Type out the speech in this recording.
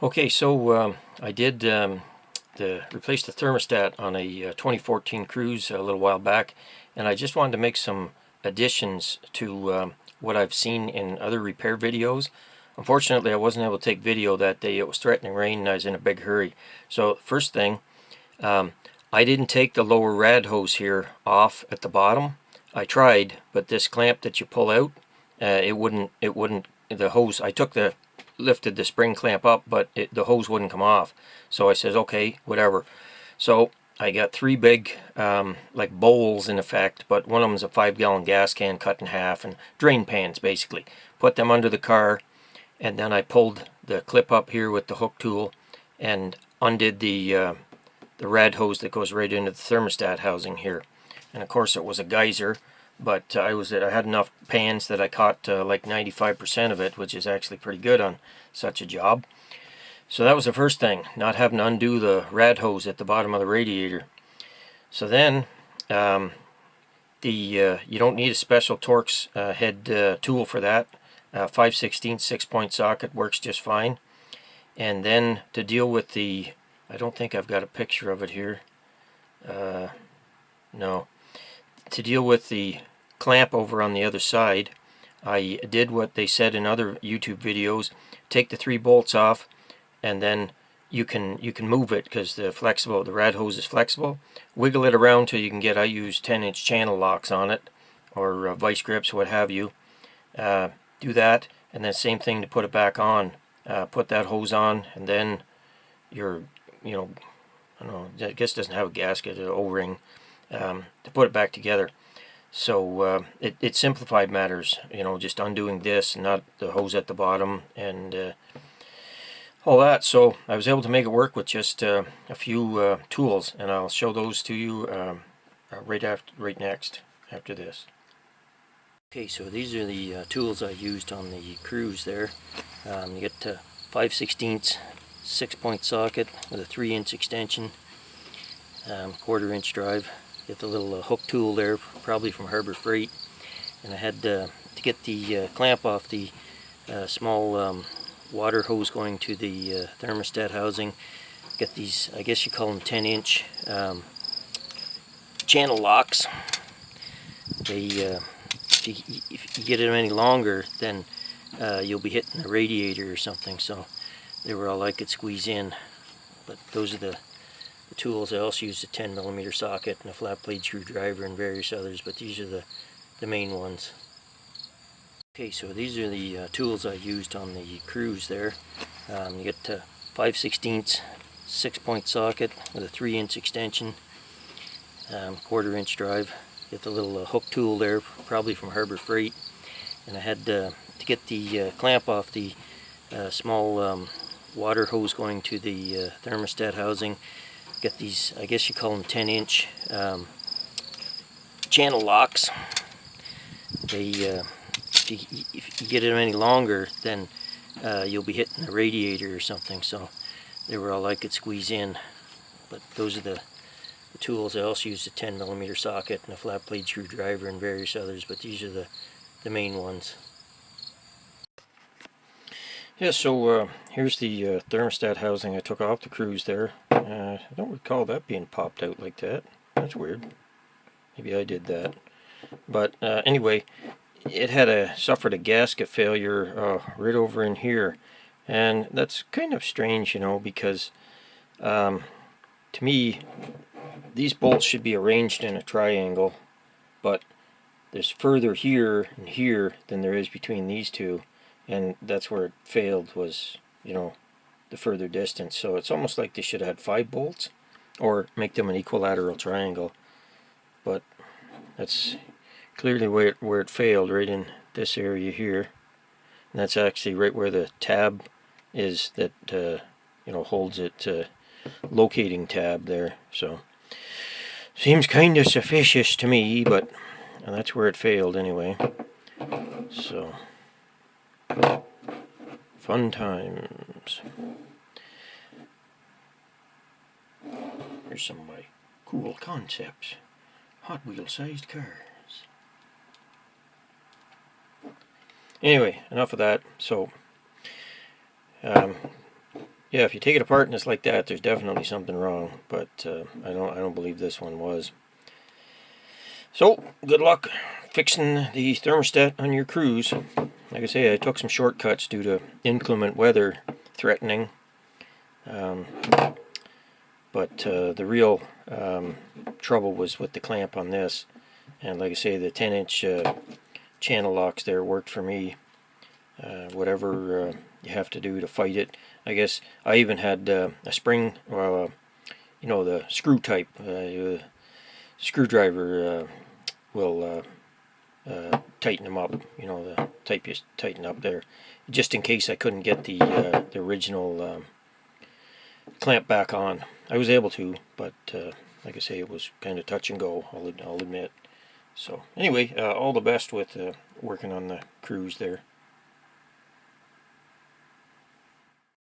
Okay, so I did replace the thermostat on a 2014 Cruze a little while back, and I just wanted to make some additions to what I've seen in other repair videos. Unfortunately, I wasn't able to take video that day. It was threatening rain and I was in a big hurry. So first thing, I didn't take the lower rad hose here off at the bottom. I tried, but this clamp that you pull out, it wouldn't, the hose, lifted the spring clamp up, but the hose wouldn't come off. So I says, okay, whatever. So I got three big, like bowls in effect, but one of them's a 5-gallon gas can cut in half, and drain pans basically. Put them under the car, and then I pulled the clip up here with the hook tool and undid the rad hose that goes right into the thermostat housing here. And of course it was a geyser, but I had enough pans that I caught like 95% of it, which is actually pretty good on such a job. So that was the first thing, not having to undo the rad hose at the bottom of the radiator. So then you don't need a special Torx head tool for that. 5/16 6-point socket works just fine. And then to deal with the, I don't think I've got a picture of it here. No. To deal with the clamp over on the other side, I did what they said in other YouTube videos. Take the 3 bolts off, and then you can move it because the rad hose is flexible. Wiggle it around till you can get, I use 10-inch channel locks on it, or vice grips, what have you. Do that, and then same thing to put it back on. Put that hose on, and then your, I don't know, I guess it doesn't have a gasket, an O-ring, to put it back together. So it simplified matters, just undoing this and not the hose at the bottom and all that. So I was able to make it work with just a few tools, and I'll show those to you right next after this. Okay, so these are the tools I used on the Cruze there. You get a 5/16 6-point socket with a 3-inch extension, 1/4-inch drive. Get the little hook tool there, probably from Harbor Freight. And I had to get the clamp off the small water hose going to the thermostat housing. Get these, I guess you call them 10-inch channel locks. They if you get them any longer, then you'll be hitting the radiator or something. So they were all I could squeeze in. But those are the tools. I also used a 10mm socket and a flat blade screwdriver and various others, but these are the main ones. Okay, so these are the tools I used on the Cruze there. You get a 5/16 6-point socket with a 3-inch extension, 1/4-inch drive. Get the little hook tool there, probably from Harbor Freight. And I had to get the clamp off the small water hose going to the thermostat housing. Get these, I guess you call them 10-inch channel locks. They if you get them any longer, then you'll be hitting the radiator or something. So they were all I could squeeze in. But those are the tools. I also used a 10mm socket and a flat blade screwdriver and various others, but these are the main ones. Yeah, so here's the thermostat housing I took off the Cruze there. I don't recall that being popped out like that. That's weird. Maybe I did that. But anyway, it had suffered a gasket failure right over in here. And that's kind of strange, because to me, these bolts should be arranged in a triangle, but there's further here and here than there is between these two, and that's where it failed, was the further distance. So it's almost like they should have had 5 bolts or make them an equilateral triangle, but that's clearly where it failed, right in this area here. And that's actually right where the tab is that holds it, locating tab there. So seems kind of suspicious to me, but that's where it failed anyway. So fun times. Here's some of my cool concepts. Hot Wheel sized cars. Anyway, enough of that. So yeah, yeah, if you take it apart and it's like that, there's definitely something wrong. But I don't believe this one was. So good luck fixing the thermostat on your Cruze. Like I say, I took some shortcuts due to inclement weather threatening. But the real trouble was with the clamp on this. And like I say, the 10-inch channel locks there worked for me. Whatever you have to do to fight it. I guess I even had a spring, well, you know, the screw type. Screwdriver will tighten them up. You know, the type you tighten up there, just in case I couldn't get the original clamp back on. I was able to, but like I say, it was kind of touch and go. I'll admit. So anyway, all the best with working on the Cruze there.